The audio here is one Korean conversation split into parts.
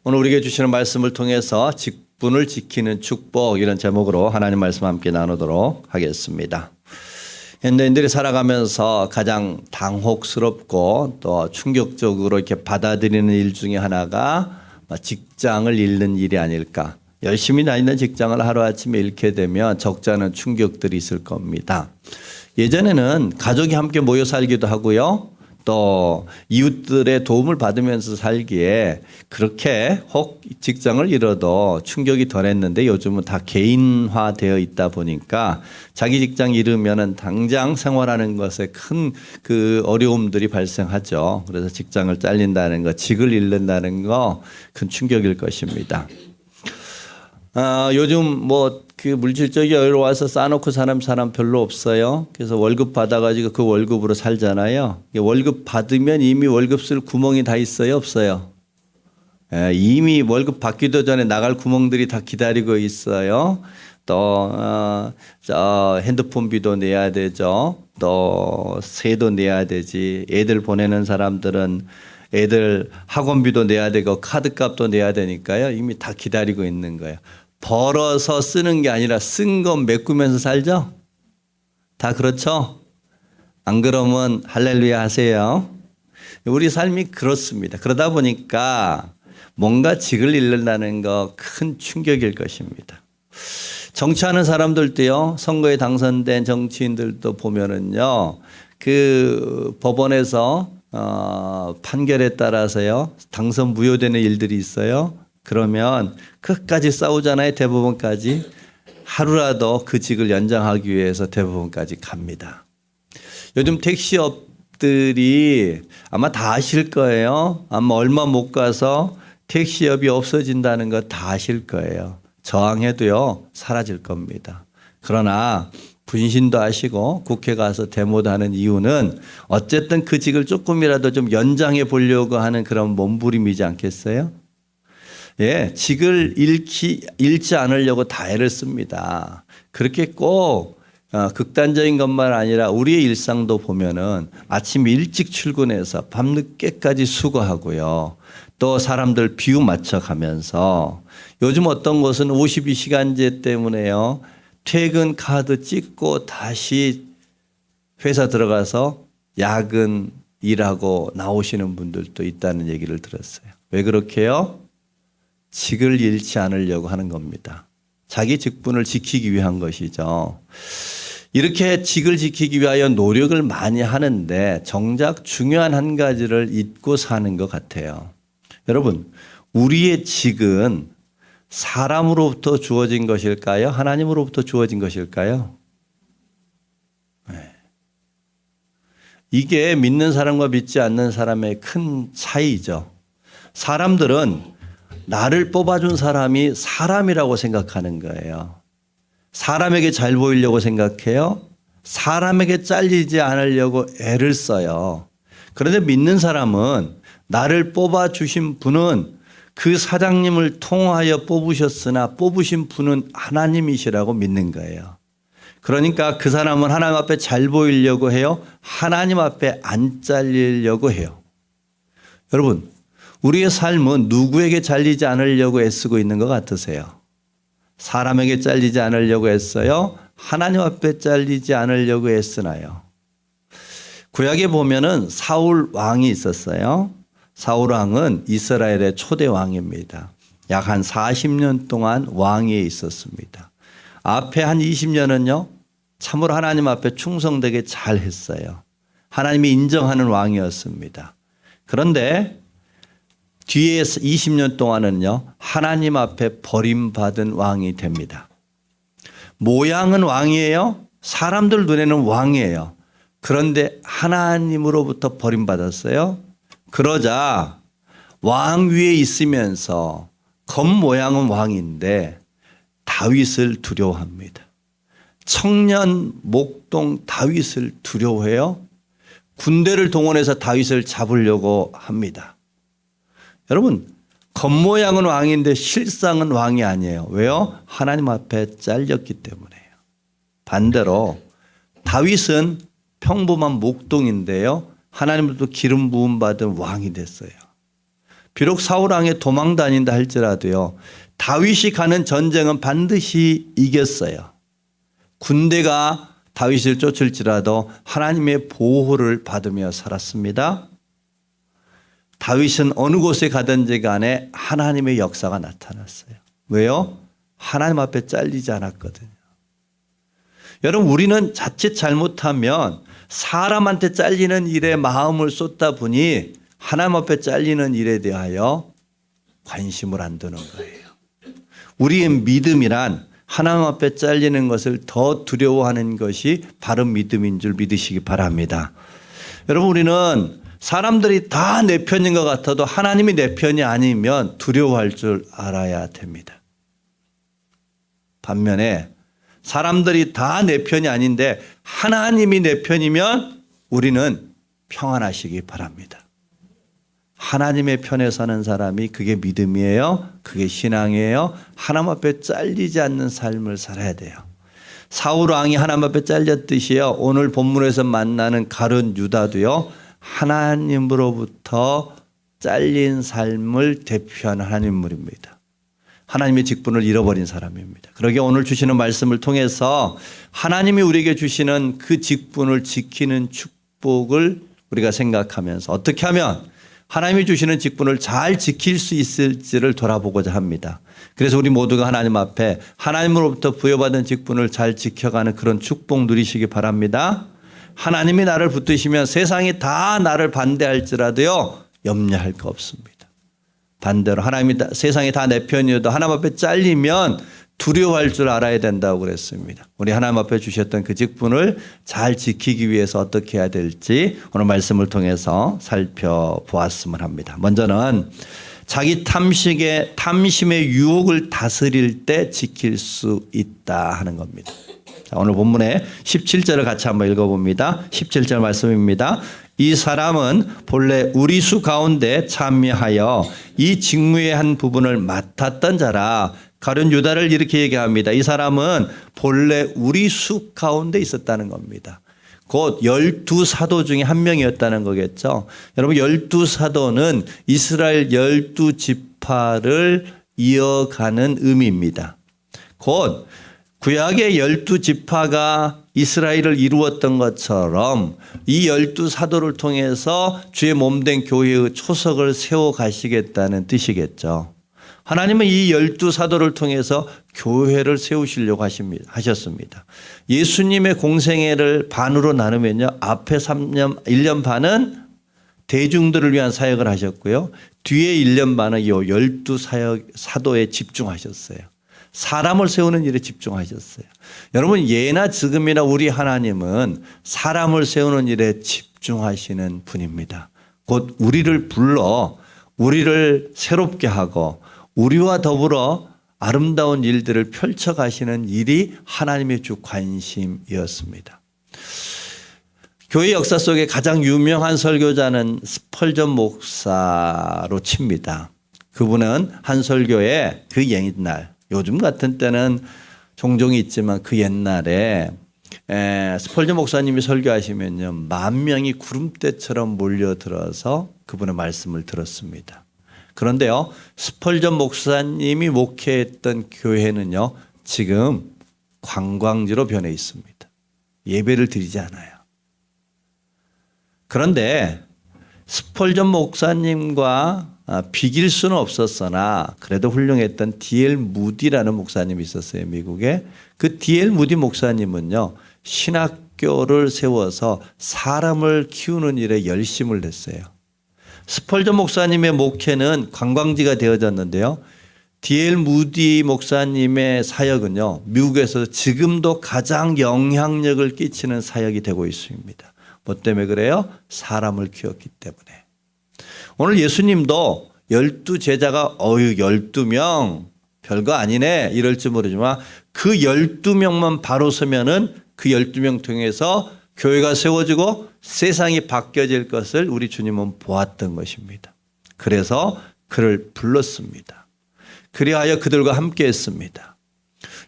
오늘 우리에게 주시는 말씀을 통해서 직분을 지키는 축복 이런 제목으로 하나님 말씀 함께 나누도록 하겠습니다. 현대인들이 살아가면서 가장 당혹스럽고 또 충격적으로 이렇게 받아들이는 일 중에 하나가 직장을 잃는 일이 아닐까. 열심히 다니는 직장을 하루아침에 잃게 되면 적지 않은 충격들이 있을 겁니다. 예전에는 가족이 함께 모여 살기도 하고요. 또 이웃들의 도움을 받으면서 살기에 그렇게 혹 직장을 잃어도 충격이 덜했는데 요즘은 다 개인화되어 있다 보니까 자기 직장 잃으면은 당장 생활하는 것에 큰 그 어려움들이 발생하죠. 그래서 직장을 잘린다는 거, 직을 잃는다는 거 큰 충격일 것입니다. 요즘 뭐 그 물질적이 어려워서 쌓아놓고 사는 사람 별로 없어요. 그래서 월급 받아가지고 그 월급으로 살잖아요. 월급 받으면 이미 월급 쓸 구멍이 다 있어요, 없어요? 이미 월급 받기도 전에 나갈 구멍들이 다 기다리고 있어요. 또 핸드폰비도 내야 되죠. 또 세도 내야 되지. 애들 보내는 사람들은 애들 학원비도 내야 되고 카드값도 내야 되니까요. 이미 다 기다리고 있는 거예요. 벌어서 쓰는 게 아니라 쓴 거 메꾸면서 살죠? 다 그렇죠? 안 그러면 할렐루야 하세요. 우리 삶이 그렇습니다. 그러다 보니까 뭔가 직을 잃는다는 거 큰 충격일 것입니다. 정치하는 사람들도요, 선거에 당선된 정치인들도 보면은요, 그 법원에서 판결에 따라서요, 당선 무효되는 일들이 있어요. 그러면 끝까지 싸우잖아요. 대법원까지. 하루라도 그 직을 연장하기 위해서 대법원까지 갑니다. 요즘 택시업들이 아마 다 아실 거예요. 아마 얼마 못 가서 택시업이 없어진다는 거 다 아실 거예요. 저항해도요 사라질 겁니다. 그러나 분신도 하시고 국회 가서 데모도 하는 이유는 어쨌든 그 직을 조금이라도 좀 연장해 보려고 하는 그런 몸부림이지 않겠어요? 예, 직을 잃지 않으려고 다 애를 씁니다. 그렇게 꼭 극단적인 것만 아니라 우리의 일상도 보면은 아침 일찍 출근해서 밤늦게까지 수고하고요. 또 사람들 비유 맞춰가면서 요즘 어떤 곳은 52시간제 때문에요. 퇴근 카드 찍고 다시 회사 들어가서 야근 일하고 나오시는 분들도 있다는 얘기를 들었어요. 왜 그렇게요? 직을 잃지 않으려고 하는 겁니다. 자기 직분을 지키기 위한 것이죠. 이렇게 직을 지키기 위하여 노력을 많이 하는데 정작 중요한 한 가지를 잊고 사는 것 같아요. 여러분, 우리의 직은 사람으로부터 주어진 것일까요? 하나님으로부터 주어진 것일까요? 네. 이게 믿는 사람과 믿지 않는 사람의 큰 차이죠. 사람들은 나를 뽑아준 사람이 사람이라고 생각하는 거예요. 사람에게 잘 보이려고 생각해요. 사람에게 잘리지 않으려고 애를 써요. 그런데 믿는 사람은 나를 뽑아주신 분은 그 사장님을 통하여 뽑으셨으나 뽑으신 분은 하나님이시라고 믿는 거예요. 그러니까 그 사람은 하나님 앞에 잘 보이려고 해요. 하나님 앞에 안 잘리려고 해요. 여러분, 우리의 삶은 누구에게 잘리지 않으려고 애쓰고 있는 것 같으세요? 사람에게 잘리지 않으려고 애써요? 하나님 앞에 잘리지 않으려고 애쓰나요? 구약에 보면은 사울 왕이 있었어요. 사울 왕은 이스라엘의 초대 왕입니다. 약 한 40년 동안 왕위에 있었습니다. 앞에 한 20년은요, 참으로 하나님 앞에 충성되게 잘 했어요. 하나님이 인정하는 왕이었습니다. 그런데 뒤에 20년 동안은요, 하나님 앞에 버림받은 왕이 됩니다. 모양은 왕이에요. 사람들 눈에는 왕이에요. 그런데 하나님으로부터 버림받았어요. 그러자 왕 위에 있으면서 겉모양은 왕인데 다윗을 두려워합니다. 청년 목동 다윗을 두려워해요. 군대를 동원해서 다윗을 잡으려고 합니다. 여러분, 겉모양은 왕인데 실상은 왕이 아니에요. 왜요? 하나님 앞에 잘렸기 때문에요. 반대로 다윗은 평범한 목동인데요, 하나님으로부터 기름 부음 받은 왕이 됐어요. 비록 사울 왕에 도망 다닌다 할지라도요. 다윗이 가는 전쟁은 반드시 이겼어요. 군대가 다윗을 쫓을지라도 하나님의 보호를 받으며 살았습니다. 다윗은 어느 곳에 가든지 간에 하나님의 역사가 나타났어요. 왜요? 하나님 앞에 잘리지 않았거든요. 여러분, 우리는 자칫 잘못하면 사람한테 잘리는 일에 마음을 쏟다 보니 하나님 앞에 잘리는 일에 대하여 관심을 안 두는 거예요. 우리의 믿음이란 하나님 앞에 잘리는 것을 더 두려워하는 것이 바른 믿음인 줄 믿으시기 바랍니다. 여러분, 우리는 사람들이 다 내 편인 것 같아도 하나님이 내 편이 아니면 두려워할 줄 알아야 됩니다. 반면에 사람들이 다 내 편이 아닌데 하나님이 내 편이면 우리는 평안하시기 바랍니다. 하나님의 편에 서는 사람이 그게 믿음이에요. 그게 신앙이에요. 하나님 앞에 잘리지 않는 삶을 살아야 돼요. 사울 왕이 하나님 앞에 잘렸듯이요. 오늘 본문에서 만나는 가룟 유다도요. 하나님으로부터 잘린 삶을 대표하는 하나님 인물입니다. 하나님의 직분을 잃어버린 사람입니다. 그러기에 오늘 주시는 말씀을 통해서 하나님이 우리에게 주시는 그 직분을 지키는 축복을 우리가 생각하면서 어떻게 하면 하나님이 주시는 직분을 잘 지킬 수 있을지를 돌아보고자 합니다. 그래서 우리 모두가 하나님 앞에 하나님으로부터 부여받은 직분을 잘 지켜가는 그런 축복 누리시기 바랍니다. 하나님이 나를 붙드시면 세상이 다 나를 반대할지라도요 염려할 거 없습니다. 반대로 하나님이 세상이 다 내 편이어도 하나님 앞에 잘리면 두려워할 줄 알아야 된다고 그랬습니다. 우리 하나님 앞에 주셨던 그 직분을 잘 지키기 위해서 어떻게 해야 될지 오늘 말씀을 통해서 살펴보았으면 합니다. 먼저는 자기 탐심의 유혹을 다스릴 때 지킬 수 있다 하는 겁니다. 자, 오늘 본문의 17절을 같이 한번 읽어봅니다. 17절 말씀입니다. 이 사람은 본래 우리 수 가운데 참여하여 이 직무의 한 부분을 맡았던 자라. 가룟 유다를 이렇게 얘기합니다. 이 사람은 본래 우리 수 가운데 있었다는 겁니다. 곧 12사도 중에 한 명이었다는 거겠죠. 여러분, 12사도는 이스라엘 12지파를 이어가는 의미입니다. 곧 구약의 12지파가 이스라엘을 이루었던 것처럼 이 12사도를 통해서 주의 몸된 교회의 초석을 세워 가시겠다는 뜻이겠죠. 하나님은 이 12사도를 통해서 교회를 세우시려고 하셨습니다. 예수님의 공생애를 반으로 나누면요. 앞에 1년 반은 대중들을 위한 사역을 하셨고요. 뒤에 1년 반은 이 12사도에 집중하셨어요. 사람을 세우는 일에 집중하셨어요. 여러분, 예나 지금이나 우리 하나님은 사람을 세우는 일에 집중하시는 분입니다. 곧 우리를 불러 우리를 새롭게 하고 우리와 더불어 아름다운 일들을 펼쳐가시는 일이 하나님의 주 관심이었습니다. 교회 역사 속에 가장 유명한 설교자는 스펄전 목사로 칩니다. 그분은 한 설교에 그 옛날, 요즘 같은 때는 종종 있지만 그 옛날에 스펄전 목사님이 설교하시면요 10,000명이 구름대처럼 몰려들어서 그분의 말씀을 들었습니다. 그런데요 스펄전 목사님이 목회했던 교회는요 지금 관광지로 변해 있습니다. 예배를 드리지 않아요. 그런데 스펄전 목사님과 비길 수는 없었으나 그래도 훌륭했던 D.L. 무디라는 목사님이 있었어요. 미국에. 그 D.L. 무디 목사님은요 신학교를 세워서 사람을 키우는 일에 열심을 냈어요. 스펄전 목사님의 목회는 관광지가 되어졌는데요. D.L. 무디 목사님의 사역은요 미국에서 지금도 가장 영향력을 끼치는 사역이 되고 있습니다. 뭐 때문에 그래요? 사람을 키웠기 때문에. 오늘 예수님도 12제자가 12명 별거 아니네 이럴지 모르지만 그 12명만 바로 서면은 그 12명 통해서 교회가 세워지고 세상이 바뀌어질 것을 우리 주님은 보았던 것입니다. 그래서 그를 불렀습니다. 그리하여 그들과 함께 했습니다.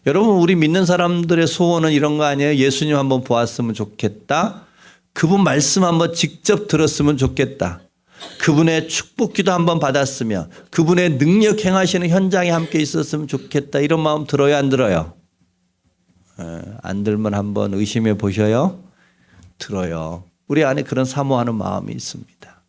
여러분, 우리 믿는 사람들의 소원은 이런 거 아니에요? 예수님 한번 보았으면 좋겠다. 그분 말씀 한번 직접 들었으면 좋겠다. 그분의 축복기도 한번 받았으면 그분의 능력 행하시는 현장에 함께 있었으면 좋겠다. 이런 마음 들어요, 안 들어요? 안 들면 한번 의심해 보셔요. 들어요. 우리 안에 그런 사모하는 마음이 있습니다.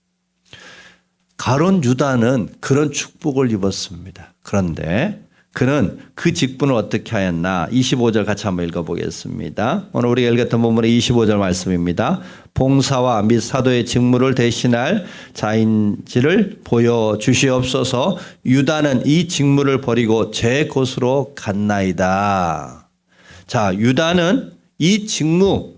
가룟 유다는 그런 축복을 입었습니다. 그런데 그는 그 직분을 어떻게 하였나? 25절 같이 한번 읽어보겠습니다. 오늘 우리가 읽었던 본문의 25절 말씀입니다. 봉사와 및 사도의 직무를 대신할 자인지를 보여주시옵소서. 유다는 이 직무를 버리고 제 곳으로 갔나이다. 자, 유다는 이 직무,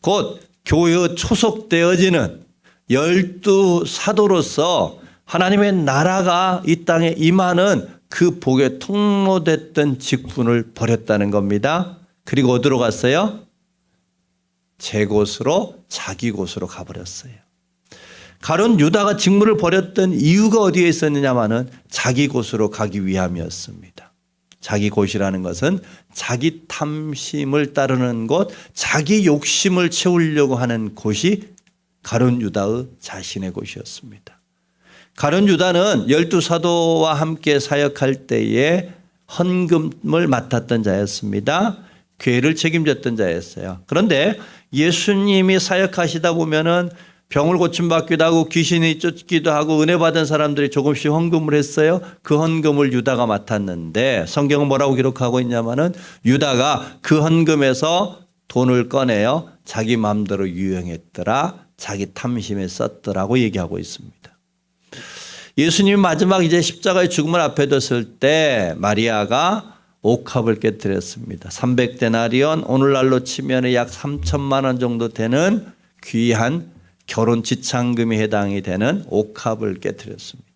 곧 교회의 초속되어지는 12사도로서 하나님의 나라가 이 땅에 임하는 그 복의 통로됐던 직분을 버렸다는 겁니다. 그리고 어디로 갔어요? 제 곳으로, 자기 곳으로 가버렸어요. 가룟 유다가 직무를 버렸던 이유가 어디에 있었느냐마는 자기 곳으로 가기 위함이었습니다. 자기 곳이라는 것은 자기 탐심을 따르는 곳, 자기 욕심을 채우려고 하는 곳이 가룟 유다의 자신의 곳이었습니다. 가룟 유다는 12사도와 함께 사역할 때에 헌금을 맡았던 자였습니다. 교회를 책임졌던 자였어요. 그런데 예수님이 사역하시다 보면은 병을 고침받기도 하고 귀신이 쫓기도 하고 은혜 받은 사람들이 조금씩 헌금을 했어요. 그 헌금을 유다가 맡았는데 성경은 뭐라고 기록하고 있냐면은 유다가 그 헌금에서 돈을 꺼내요. 자기 마음대로 유용했더라. 자기 탐심에 썼더라고 얘기하고 있습니다. 예수님이 마지막 이제 십자가의 죽음을 앞에 뒀을 때 마리아가 옥합을 깨뜨렸습니다. 300데나리온, 오늘날로 치면 약 3천만 원 정도 되는 귀한 결혼 지참금이 해당이 되는 옥합을 깨뜨렸습니다.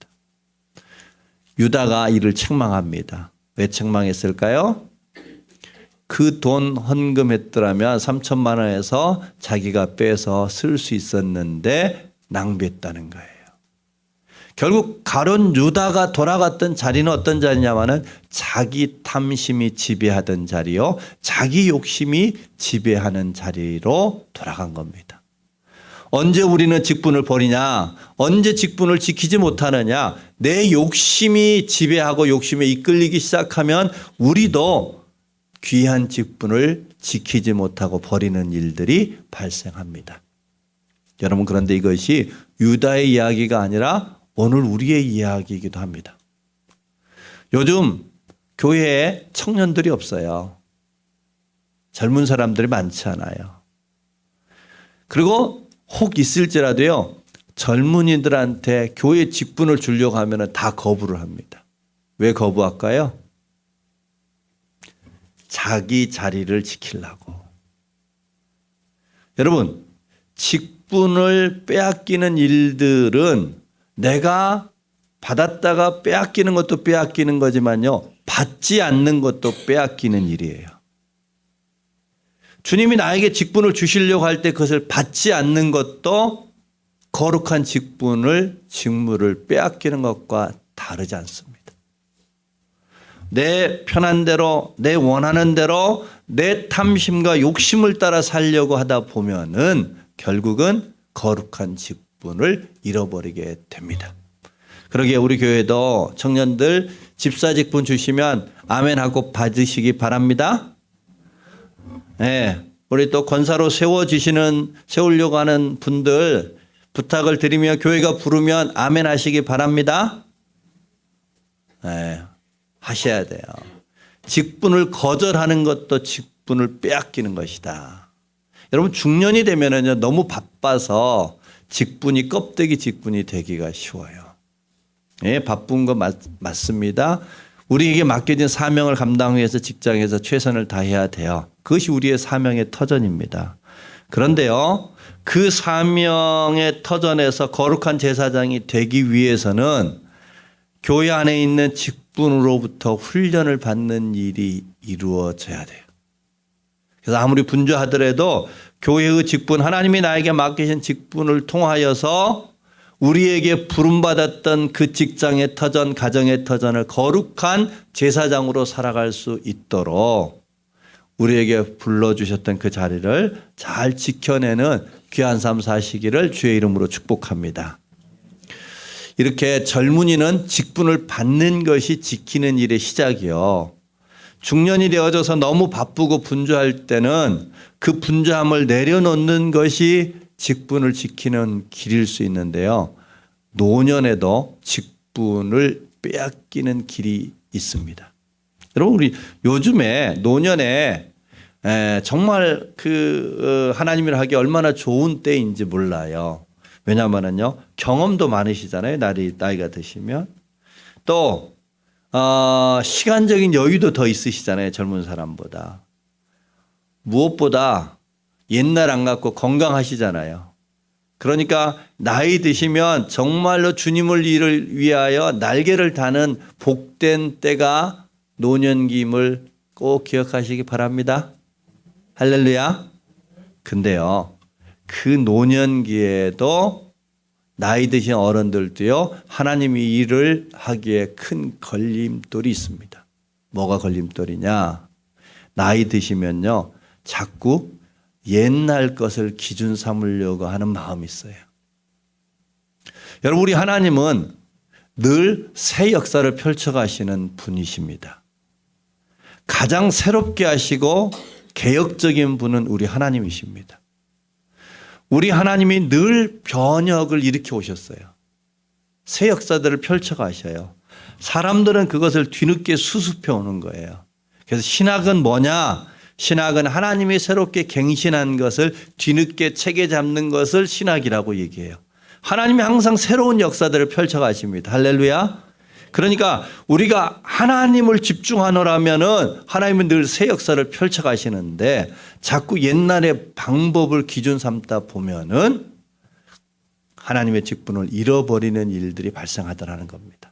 유다가 이를 책망합니다. 왜 책망했을까요? 그 돈 헌금했더라면 3천만 원에서 자기가 빼서 쓸 수 있었는데 낭비했다는 거예요. 결국 가룟 유다가 돌아갔던 자리는 어떤 자리냐면은 자기 탐심이 지배하던 자리요, 자기 욕심이 지배하는 자리로 돌아간 겁니다. 언제 우리는 직분을 버리냐? 언제 직분을 지키지 못하느냐? 내 욕심이 지배하고 욕심에 이끌리기 시작하면 우리도 귀한 직분을 지키지 못하고 버리는 일들이 발생합니다. 여러분, 그런데 이것이 유다의 이야기가 아니라 오늘 우리의 이야기이기도 합니다. 요즘 교회에 청년들이 없어요. 젊은 사람들이 많지 않아요. 그리고 혹 있을지라도요, 젊은이들한테 교회 직분을 주려고 하면 다 거부를 합니다. 왜 거부할까요? 자기 자리를 지키려고. 여러분, 직분을 빼앗기는 일들은 내가 받았다가 빼앗기는 것도 빼앗기는 거지만요, 받지 않는 것도 빼앗기는 일이에요. 주님이 나에게 직분을 주시려고 할 때 그것을 받지 않는 것도 거룩한 직무를 빼앗기는 것과 다르지 않습니다. 내 편한 대로, 내 원하는 대로 내 탐심과 욕심을 따라 살려고 하다 보면은 결국은 거룩한 직분을 잃어버리게 됩니다. 그러기에 우리 교회도 청년들 집사 직분 주시면 아멘하고 받으시기 바랍니다. 네, 우리 또 권사로 세우려고 하는 분들 부탁을 드리며 교회가 부르면 아멘 하시기 바랍니다. 네, 하셔야 돼요. 직분을 거절하는 것도 직분을 빼앗기는 것이다. 여러분, 중년이 되면은요, 너무 바빠서 직분이 껍데기 직분이 되기가 쉬워요. 예, 바쁜 거 맞습니다. 우리에게 맡겨진 사명을 감당하기 위해서 직장에서 최선을 다해야 돼요. 그것이 우리의 사명의 터전입니다. 그런데요, 그 사명의 터전에서 거룩한 제사장이 되기 위해서는 교회 안에 있는 직분으로부터 훈련을 받는 일이 이루어져야 돼요. 그래서 아무리 분주하더라도 교회의 직분, 하나님이 나에게 맡기신 직분을 통하여서 우리에게 부름받았던 그 직장의 터전, 가정의 터전을 거룩한 제사장으로 살아갈 수 있도록 우리에게 불러주셨던 그 자리를 잘 지켜내는 귀한 삶 사시기를 주의 이름으로 축복합니다. 이렇게 젊은이는 직분을 받는 것이 지키는 일의 시작이요. 중년이 되어져서 너무 바쁘고 분주할 때는 그 분주함을 내려놓는 것이 직분을 지키는 길일 수 있는데요. 노년에도 직분을 빼앗기는 길이 있습니다. 여러분, 우리 요즘에 노년에 정말 하나님을 하기 얼마나 좋은 때인지 몰라요. 왜냐하면요, 경험도 많으시잖아요. 나이가 드시면. 또 시간적인 여유도 더 있으시잖아요. 젊은 사람보다. 무엇보다 옛날 안 같고 건강하시잖아요. 그러니까 나이 드시면 정말로 주님을 일을 위하여 날개를 다는 복된 때가 노년기임을 꼭 기억하시기 바랍니다. 할렐루야. 근데요, 그 노년기에도 나이 드신 어른들도요, 하나님이 일을 하기에 큰 걸림돌이 있습니다. 뭐가 걸림돌이냐? 나이 드시면요, 자꾸 옛날 것을 기준 삼으려고 하는 마음이 있어요. 여러분, 우리 하나님은 늘 새 역사를 펼쳐가시는 분이십니다. 가장 새롭게 하시고 개혁적인 분은 우리 하나님이십니다. 우리 하나님이 늘 변혁을 일으켜 오셨어요. 새 역사들을 펼쳐가셔요. 사람들은 그것을 뒤늦게 수습해 오는 거예요. 그래서 신학은 뭐냐? 신학은 하나님이 새롭게 갱신한 것을 뒤늦게 체계 잡는 것을 신학이라고 얘기해요. 하나님이 항상 새로운 역사들을 펼쳐가십니다. 할렐루야. 그러니까 우리가 하나님을 집중하노라면은 하나님은 늘 새 역사를 펼쳐가시는데 자꾸 옛날의 방법을 기준 삼다 보면은 하나님의 직분을 잃어버리는 일들이 발생하더라는 겁니다.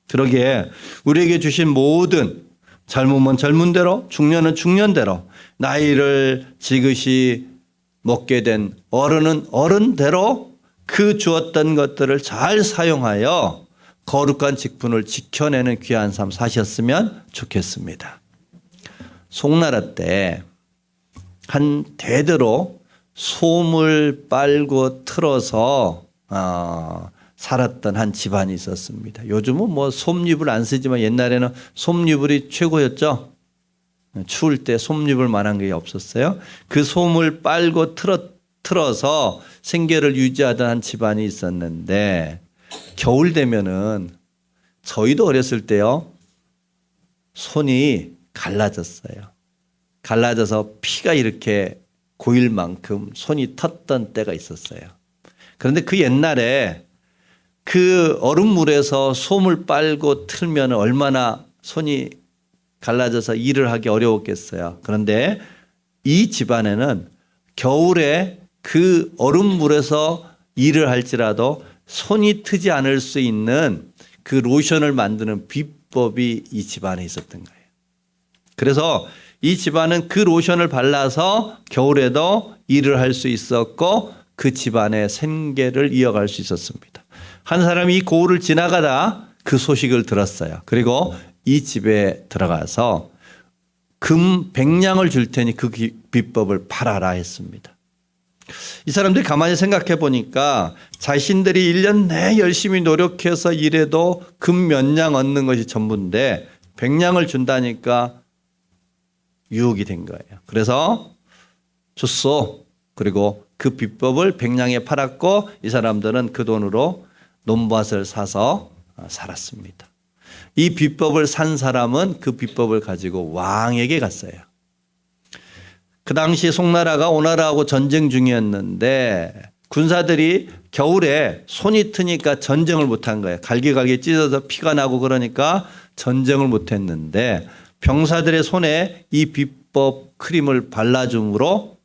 그러기에 우리에게 주신 모든 젊으면 젊은 대로, 중년은 중년대로, 나이를 지긋이 먹게 된 어른은 어른대로 그 주었던 것들을 잘 사용하여 거룩한 직분을 지켜내는 귀한 삶 사셨으면 좋겠습니다. 송나라 때 한 대대로 솜을 빨고 틀어서 살았던 한 집안이 있었습니다. 요즘은 뭐 솜잎을 안 쓰지만 옛날에는 솜잎이 최고였죠. 추울 때 솜잎을 만한 게 없었어요. 그 솜을 빨고 틀어서 생계를 유지하던 한 집안이 있었는데 겨울 되면은 저희도 어렸을 때요, 손이 갈라졌어요. 갈라져서 피가 이렇게 고일 만큼 손이 텄던 때가 있었어요. 그런데 그 옛날에 그 얼음물에서 솜을 빨고 틀면 얼마나 손이 갈라져서 일을 하기 어려웠겠어요. 그런데 이 집안에는 겨울에 그 얼음물에서 일을 할지라도 손이 트지 않을 수 있는 그 로션을 만드는 비법이 이 집안에 있었던 거예요. 그래서 이 집안은 그 로션을 발라서 겨울에도 일을 할 수 있었고 그 집안의 생계를 이어갈 수 있었습니다. 한 사람이 이 고을을 지나가다 그 소식을 들었어요. 그리고 이 집에 들어가서 금 100냥을 줄 테니 그 비법을 팔아라 했습니다. 이 사람들이 가만히 생각해 보니까 자신들이 1년 내 열심히 노력해서 일해도 금 몇 냥 얻는 것이 전부인데 100냥을 준다니까 유혹이 된 거예요. 그래서 줬어. 그리고 그 비법을 100냥에 팔았고 이 사람들은 그 돈으로 논밭을 사서 살았습니다. 이 비법을 산 사람은 그 비법을 가지고 왕에게 갔어요. 그 당시 송나라가 오나라하고 전쟁 중이었는데 군사들이 겨울에 손이 트니까 전쟁을 못한 거예요. 갈기갈기 찢어서 피가 나고 그러니까 전쟁을 못했는데 병사들의 손에 이 비법 크림을 발라줌으로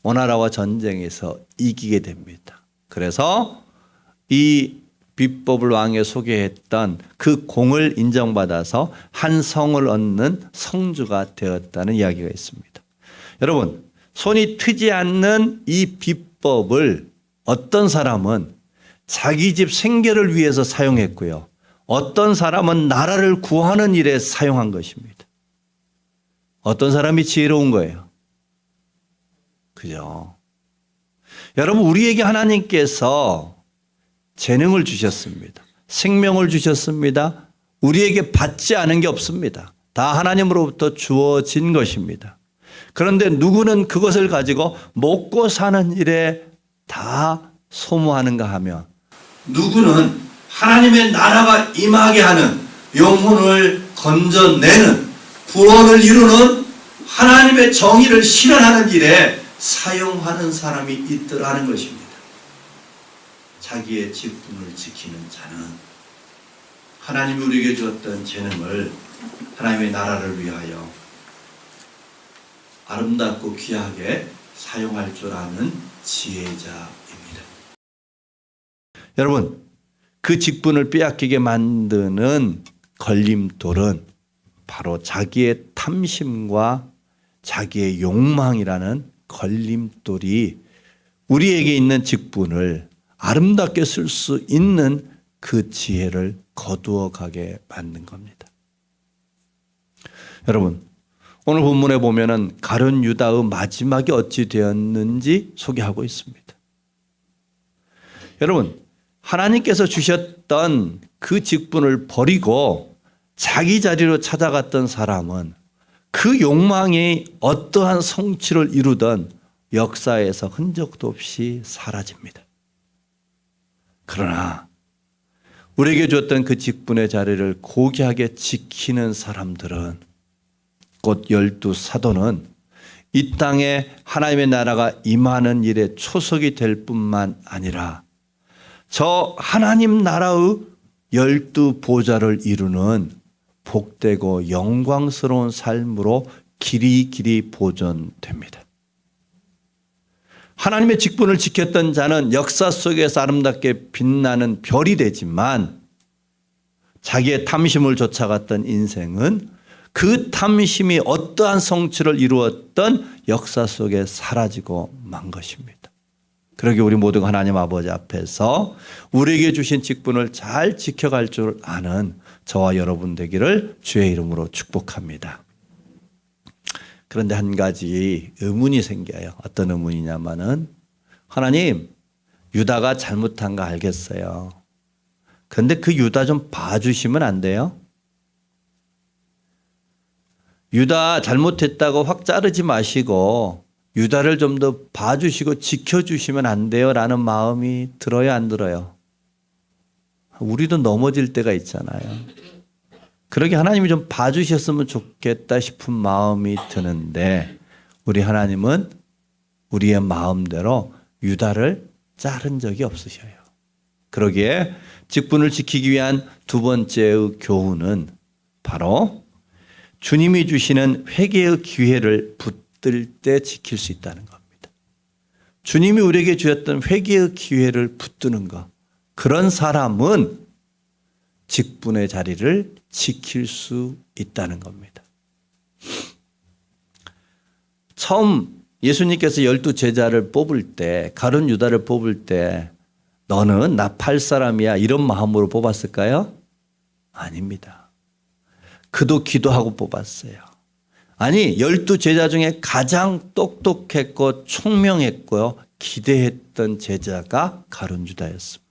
오나라와 전쟁에서 이기게 됩니다. 그래서 이 비법을 왕에 소개했던 그 공을 인정받아서 한 성을 얻는 성주가 되었다는 이야기가 있습니다. 여러분, 손이 트지 않는 이 비법을 어떤 사람은 자기 집 생계를 위해서 사용했고요. 어떤 사람은 나라를 구하는 일에 사용한 것입니다. 어떤 사람이 지혜로운 거예요. 그죠? 여러분, 우리에게 하나님께서 재능을 주셨습니다. 생명을 주셨습니다. 우리에게 받지 않은 게 없습니다. 다 하나님으로부터 주어진 것입니다. 그런데 누구는 그것을 가지고 먹고 사는 일에 다 소모하는가 하면, 누구는 하나님의 나라가 임하게 하는, 영혼을 건져내는, 구원을 이루는 하나님의 정의를 실현하는 일에 사용하는 사람이 있더라는 것입니다. 자기의 직분을 지키는 자는 하나님이 우리에게 주었던 재능을 하나님의 나라를 위하여 아름답고 귀하게 사용할 줄 아는 지혜자입니다. 여러분, 그 직분을 빼앗기게 만드는 걸림돌은 바로 자기의 탐심과 자기의 욕망이라는 걸림돌이 우리에게 있는 직분을 아름답게 쓸 수 있는 그 지혜를 거두어 가게 만든 겁니다. 여러분, 오늘 본문에 보면은 가룟 유다의 마지막이 어찌 되었는지 소개하고 있습니다. 여러분, 하나님께서 주셨던 그 직분을 버리고 자기 자리로 찾아갔던 사람은 그 욕망이 어떠한 성취를 이루던 역사에서 흔적도 없이 사라집니다. 그러나 우리에게 줬던 그 직분의 자리를 고귀하게 지키는 사람들은, 곧 12 사도는 이 땅에 하나님의 나라가 임하는 일에 초석이 될 뿐만 아니라 저 하나님 나라의 12 보좌를 이루는 복되고 영광스러운 삶으로 길이 보존됩니다. 하나님의 직분을 지켰던 자는 역사 속에서 아름답게 빛나는 별이 되지만, 자기의 탐심을 쫓아갔던 인생은 그 탐심이 어떠한 성취를 이루었던 역사 속에 사라지고 만 것입니다. 그러기에 우리 모두가 하나님 아버지 앞에서 우리에게 주신 직분을 잘 지켜갈 줄 아는 저와 여러분 되기를 주의 이름으로 축복합니다. 그런데 한 가지 의문이 생겨요. 어떤 의문이냐면은, 하나님, 유다가 잘못한 거 알겠어요. 그런데 그 유다 좀 봐주시면 안 돼요? 유다 잘못했다고 확 자르지 마시고 유다를 좀 더 봐주시고 지켜주시면 안 돼요? 라는 마음이 들어요, 안 들어요? 우리도 넘어질 때가 있잖아요. 그러게 하나님이 좀 봐주셨으면 좋겠다 싶은 마음이 드는데, 우리 하나님은 우리의 마음대로 유다를 자른 적이 없으셔요. 그러기에 직분을 지키기 위한 두 번째의 교훈은 바로 주님이 주시는 회개의 기회를 붙들 때 지킬 수 있다는 겁니다. 주님이 우리에게 주었던 회개의 기회를 붙드는 것, 그런 사람은 직분의 자리를 지킬 수 있다는 겁니다. 처음 예수님께서 12 제자를 뽑을 때, 가룟 유다를 뽑을 때 너는 나 팔 사람이야 이런 마음으로 뽑았을까요? 아닙니다. 그도 기도하고 뽑았어요. 아니, 12 제자 중에 가장 똑똑했고 총명했고요, 기대했던 제자가 가룟 유다였습니다.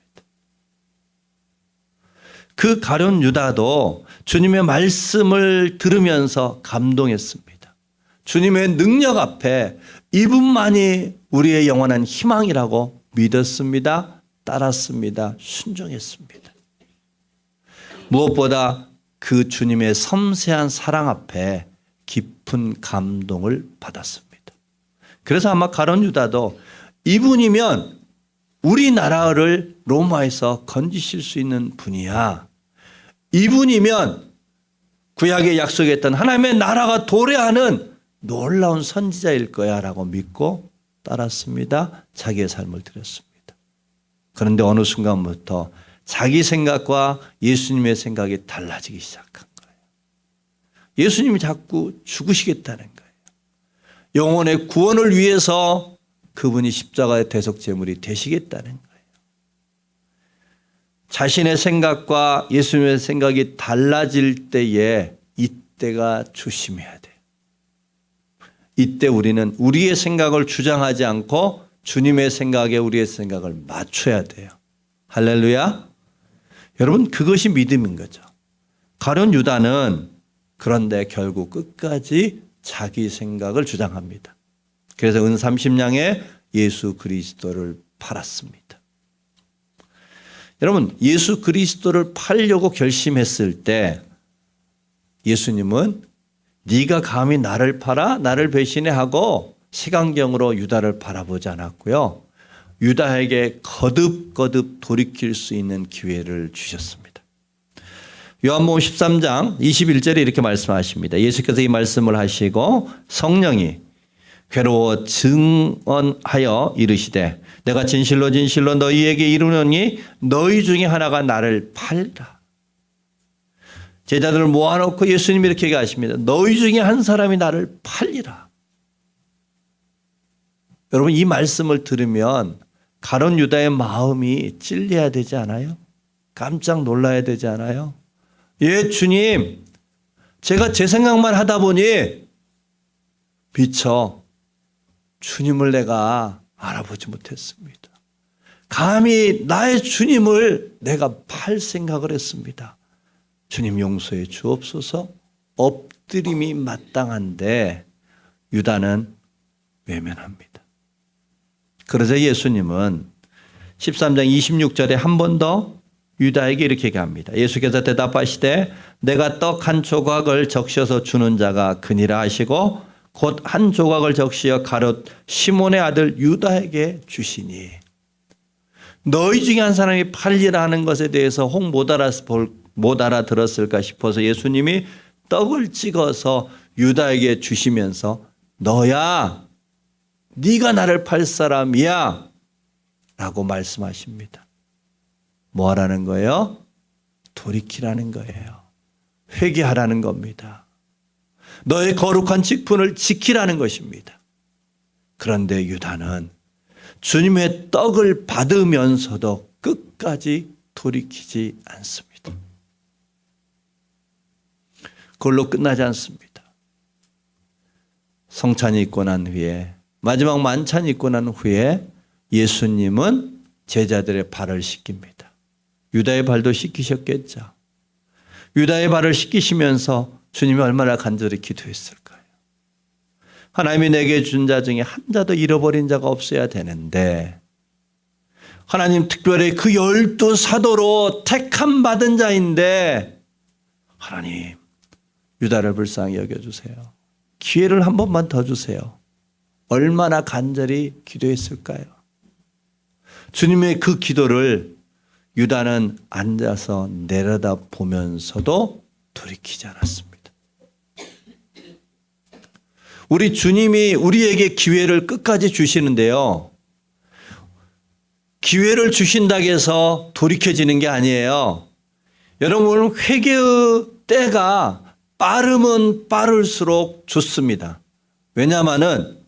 그 가룟 유다도 주님의 말씀을 들으면서 감동했습니다. 주님의 능력 앞에 이분만이 우리의 영원한 희망이라고 믿었습니다. 따랐습니다. 순종했습니다. 무엇보다 그 주님의 섬세한 사랑 앞에 깊은 감동을 받았습니다. 그래서 아마 가룟 유다도 이분이면 우리나라를 로마에서 건지실 수 있는 분이야, 이분이면 구약에 약속했던 하나님의 나라가 도래하는 놀라운 선지자일 거야 라고 믿고 따랐습니다. 자기의 삶을 드렸습니다. 그런데 어느 순간부터 자기 생각과 예수님의 생각이 달라지기 시작한 거예요. 예수님이 자꾸 죽으시겠다는 거예요. 영혼의 구원을 위해서 그분이 십자가의 대속 제물이 되시겠다는 거예요. 자신의 생각과 예수님의 생각이 달라질 때에 이때가 조심해야 돼요. 이때 우리는 우리의 생각을 주장하지 않고 주님의 생각에 우리의 생각을 맞춰야 돼요. 할렐루야. 여러분, 그것이 믿음인 거죠. 가룟 유다는 그런데 결국 끝까지 자기 생각을 주장합니다. 그래서 은 30냥에 예수 그리스도를 팔았습니다. 여러분, 예수 그리스도를 팔려고 결심했을 때 예수님은 네가 감히 나를 팔아? 나를 배신해? 하고 색안경으로 유다를 바라보지 않았고요. 유다에게 거듭거듭 돌이킬 수 있는 기회를 주셨습니다. 요한복음 13장 21절에 이렇게 말씀하십니다. 예수께서 이 말씀을 하시고 성령이 괴로워 증언하여 이르시되 내가 진실로 진실로 너희에게 이르노니 너희 중에 하나가 나를 팔리라. 제자들을 모아놓고 예수님이 이렇게 얘기하십니다. 너희 중에 한 사람이 나를 팔리라. 여러분, 이 말씀을 들으면 가룟 유다의 마음이 찔려야 되지 않아요? 깜짝 놀라야 되지 않아요? 예, 주님, 제가 제 생각만 하다 보니 미처 주님을 내가 알아보지 못했습니다. 감히 나의 주님을 내가 팔 생각을 했습니다. 주님 용서해 주옵소서. 엎드림이 마땅한데 유다는 외면합니다. 그러자 예수님은 13장 26절에 한 번 더 유다에게 이렇게 얘기합니다. 예수께서 대답하시되 내가 떡 한 조각을 적셔서 주는 자가 그니라 하시고 곧 한 조각을 적시어 가룟 시몬의 아들 유다에게 주시니. 너희 중에 한 사람이 팔리라 하는 것에 대해서 혹 못 알아들었을까 싶어서 예수님이 떡을 찍어서 유다에게 주시면서 너야, 네가 나를 팔 사람이야 라고 말씀하십니다. 뭐 하라는 거예요? 돌이키라는 거예요. 회개하라는 겁니다. 너의 거룩한 직분을 지키라는 것입니다. 그런데 유다는 주님의 떡을 받으면서도 끝까지 돌이키지 않습니다. 그걸로 끝나지 않습니다. 성찬이 있고 난 후에, 마지막 만찬이 있고 난 후에 예수님은 제자들의 발을 씻깁니다. 유다의 발도 씻기셨겠죠. 유다의 발을 씻기시면서 주님이 얼마나 간절히 기도했을까요? 하나님이 내게 준 자 중에 한 자도 잃어버린 자가 없어야 되는데 하나님 특별히 그 12 사도로 택함 받은 자인데 하나님 유다를 불쌍히 여겨주세요. 기회를 한 번만 더 주세요. 얼마나 간절히 기도했을까요? 주님의 그 기도를 유다는 앉아서 내려다 보면서도 돌이키지 않았습니다. 우리 주님이 우리에게 기회를 끝까지 주시는데요. 기회를 주신다고 해서 돌이켜지는 게 아니에요. 여러분, 회개의 때가 빠르면 빠를수록 좋습니다. 왜냐하면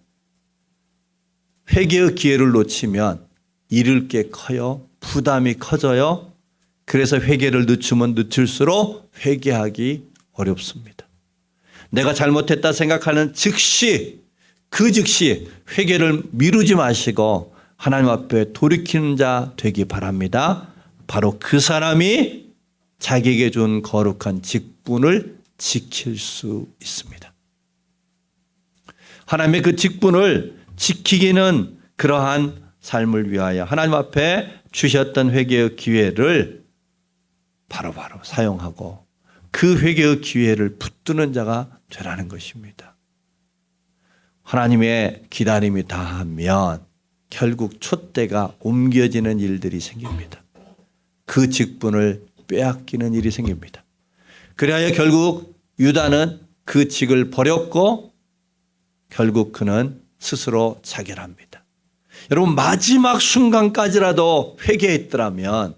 회개의 기회를 놓치면 잃을 게 커요. 부담이 커져요. 그래서 회개를 늦추면 늦출수록 회개하기 어렵습니다. 내가 잘못했다 생각하는 즉시 회개를 미루지 마시고 하나님 앞에 돌이키는 자 되기 바랍니다. 바로 그 사람이 자기에게 준 거룩한 직분을 지킬 수 있습니다. 하나님의 그 직분을 지키기는 그러한 삶을 위하여 하나님 앞에 주셨던 회개의 기회를 바로바로 사용하고 그 회개의 기회를 붙드는 자가 되라는 것입니다. 하나님의 기다림이 다하면 결국 촛대가 옮겨지는 일들이 생깁니다. 그 직분을 빼앗기는 일이 생깁니다. 그래야 결국 유다는 그 직을 버렸고 결국 그는 스스로 자결합니다. 여러분, 마지막 순간까지라도 회개했더라면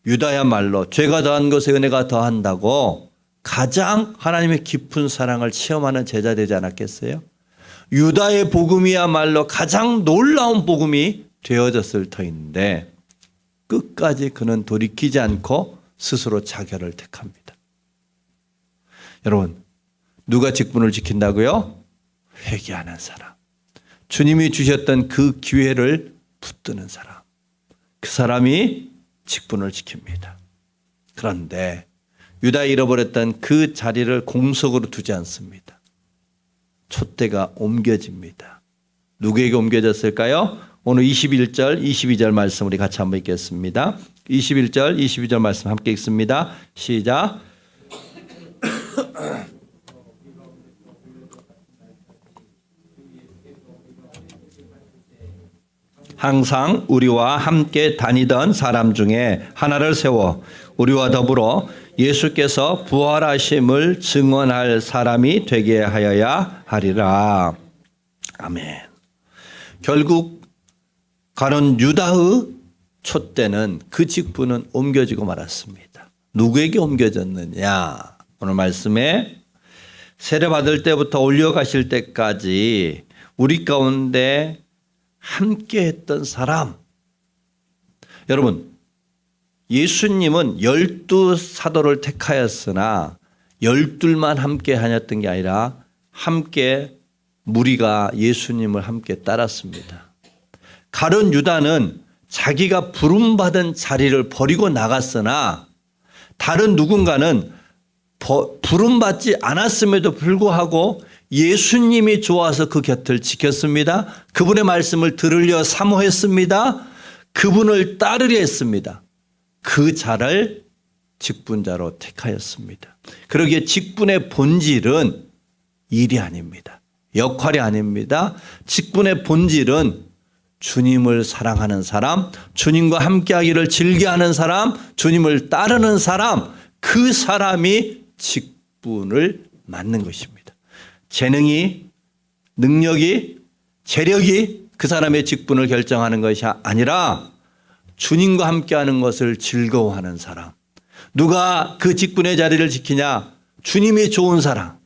유다야말로 죄가 더한 것에 은혜가 더한다고 가장 하나님의 깊은 사랑을 체험하는 제자 되지 않았겠어요? 유다의 복음이야말로 가장 놀라운 복음이 되어졌을 터인데 끝까지 그는 돌이키지 않고 스스로 자결을 택합니다. 여러분, 누가 직분을 지킨다고요? 회개하는 사람. 주님이 주셨던 그 기회를 붙드는 사람. 그 사람이 직분을 지킵니다. 그런데 유다에 잃어버렸던 그 자리를 공석으로 두지 않습니다. 촛대가 옮겨집니다. 누구에게 옮겨졌을까요? 오늘 21절, 22절 말씀 우리 같이 한번 읽겠습니다. 21절, 22절 말씀 함께 읽습니다. 시작. 항상 우리와 함께 다니던 사람 중에 하나를 세워 우리와 더불어 예수께서 부활하심을 증언할 사람이 되게 하여야 하리라. 아멘. 결국 가론 유다의 촛대는 그 직분은 옮겨지고 말았습니다. 누구에게 옮겨졌느냐? 오늘 말씀에 세례받을 때부터 올려가실 때까지 우리 가운데 함께 했던 사람. 여러분, 예수님은 12사도를 택하였으나 12만 함께 다녔던 게 아니라 함께 무리가 예수님을 함께 따랐습니다. 가룟 유다는 자기가 부름받은 자리를 버리고 나갔으나 다른 누군가는 부름받지 않았음에도 불구하고 예수님이 좋아서 그 곁을 지켰습니다. 그분의 말씀을 들으려 사모했습니다. 그분을 따르려 했습니다. 그 자를 직분자로 택하였습니다. 그러기에 직분의 본질은 일이 아닙니다. 역할이 아닙니다. 직분의 본질은 주님을 사랑하는 사람, 주님과 함께하기를 즐겨하는 사람, 주님을 따르는 사람, 그 사람이 직분을 맡는 것입니다. 재능이, 능력이, 재력이 그 사람의 직분을 결정하는 것이 아니라 주님과 함께하는 것을 즐거워하는 사람. 누가 그 직분의 자리를 지키냐? 주님이 좋은 사람,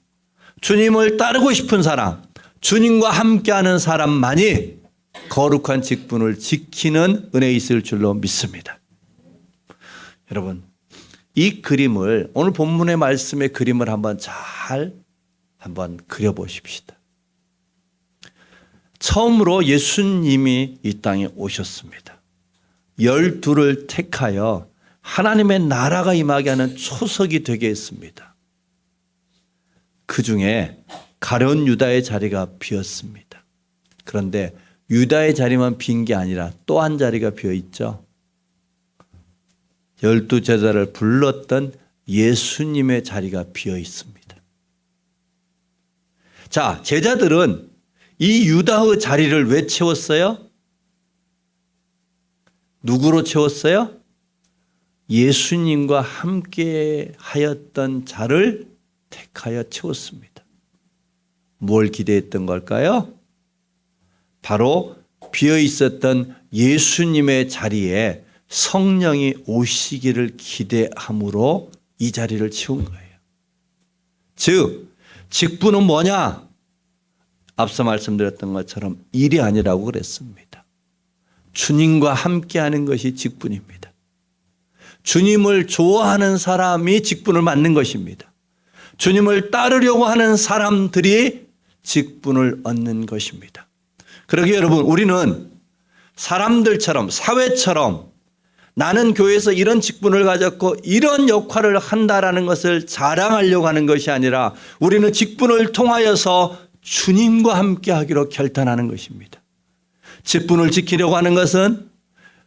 주님을 따르고 싶은 사람, 주님과 함께하는 사람만이 거룩한 직분을 지키는 은혜 있을 줄로 믿습니다. 여러분, 이 그림을 오늘 본문의 말씀의 그림을 한번 그려보십시다. 처음으로 예수님이 이 땅에 오셨습니다. 12를 택하여 하나님의 나라가 임하게 하는 초석이 되게 했습니다. 그 중에 가룟 유다의 자리가 비었습니다. 그런데 유다의 자리만 빈 게 아니라 또 한 자리가 비어 있죠. 12 제자를 불렀던 예수님의 자리가 비어 있습니다. 자, 제자들은 이 유다의 자리를 왜 채웠어요? 누구로 채웠어요? 예수님과 함께 하였던 자를 택하여 채웠습니다. 뭘 기대했던 걸까요? 바로 비어 있었던 예수님의 자리에 성령이 오시기를 기대함으로 이 자리를 채운 거예요. 즉, 직분은 뭐냐? 앞서 말씀드렸던 것처럼 일이 아니라고 그랬습니다. 주님과 함께하는 것이 직분입니다. 주님을 좋아하는 사람이 직분을 맡는 것입니다. 주님을 따르려고 하는 사람들이 직분을 얻는 것입니다. 그러기에 여러분, 우리는 사람들처럼, 사회처럼 나는 교회에서 이런 직분을 가졌고 이런 역할을 한다라는 것을 자랑하려고 하는 것이 아니라 우리는 직분을 통하여서 주님과 함께 하기로 결단하는 것입니다. 직분을 지키려고 하는 것은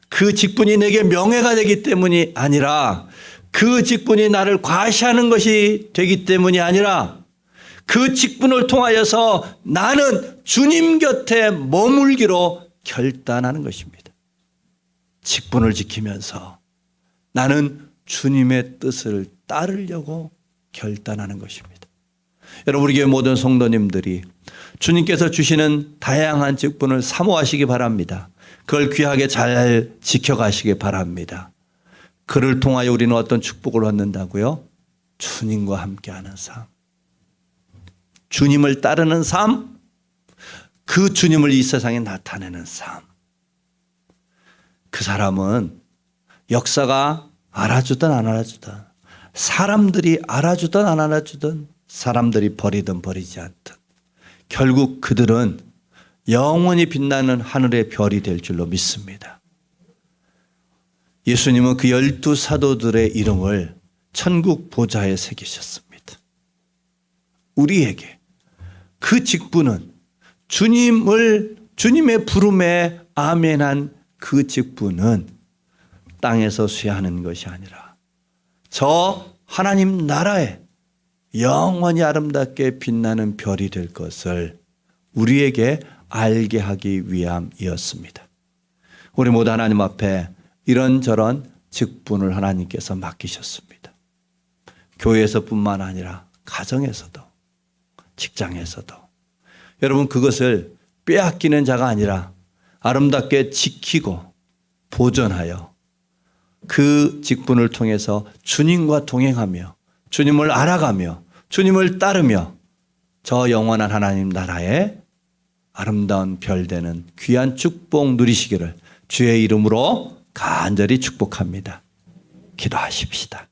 그 직분이 내게 명예가 되기 때문이 아니라 그 직분이 나를 과시하는 것이 되기 때문이 아니라 그 직분을 통하여서 나는 주님 곁에 머물기로 결단하는 것입니다. 직분을 지키면서 나는 주님의 뜻을 따르려고 결단하는 것입니다. 여러분, 우리 교회 모든 성도님들이 주님께서 주시는 다양한 직분을 사모하시기 바랍니다. 그걸 귀하게 잘 지켜가시기 바랍니다. 그를 통하여 우리는 어떤 축복을 얻는다고요? 주님과 함께하는 삶, 주님을 따르는 삶, 그 주님을 이 세상에 나타내는 삶. 그 사람은 역사가 알아주든 안 알아주든, 사람들이 알아주든 안 알아주든, 사람들이 버리든 버리지 않든 결국 그들은 영원히 빛나는 하늘의 별이 될 줄로 믿습니다. 예수님은 그 12 사도들의 이름을 천국 보좌에 새기셨습니다. 우리에게 그 직분은 주님의 부름에 아멘한 그 직분은 땅에서 수여하는 것이 아니라 저 하나님 나라에 영원히 아름답게 빛나는 별이 될 것을 우리에게 알게 하기 위함이었습니다. 우리 모두 하나님 앞에 이런저런 직분을 하나님께서 맡기셨습니다. 교회에서뿐만 아니라 가정에서도 직장에서도 여러분 그것을 빼앗기는 자가 아니라 아름답게 지키고 보존하여 그 직분을 통해서 주님과 동행하며 주님을 알아가며 주님을 따르며 저 영원한 하나님 나라에 아름다운 별 되는 귀한 축복 누리시기를 주의 이름으로 간절히 축복합니다. 기도하십시다.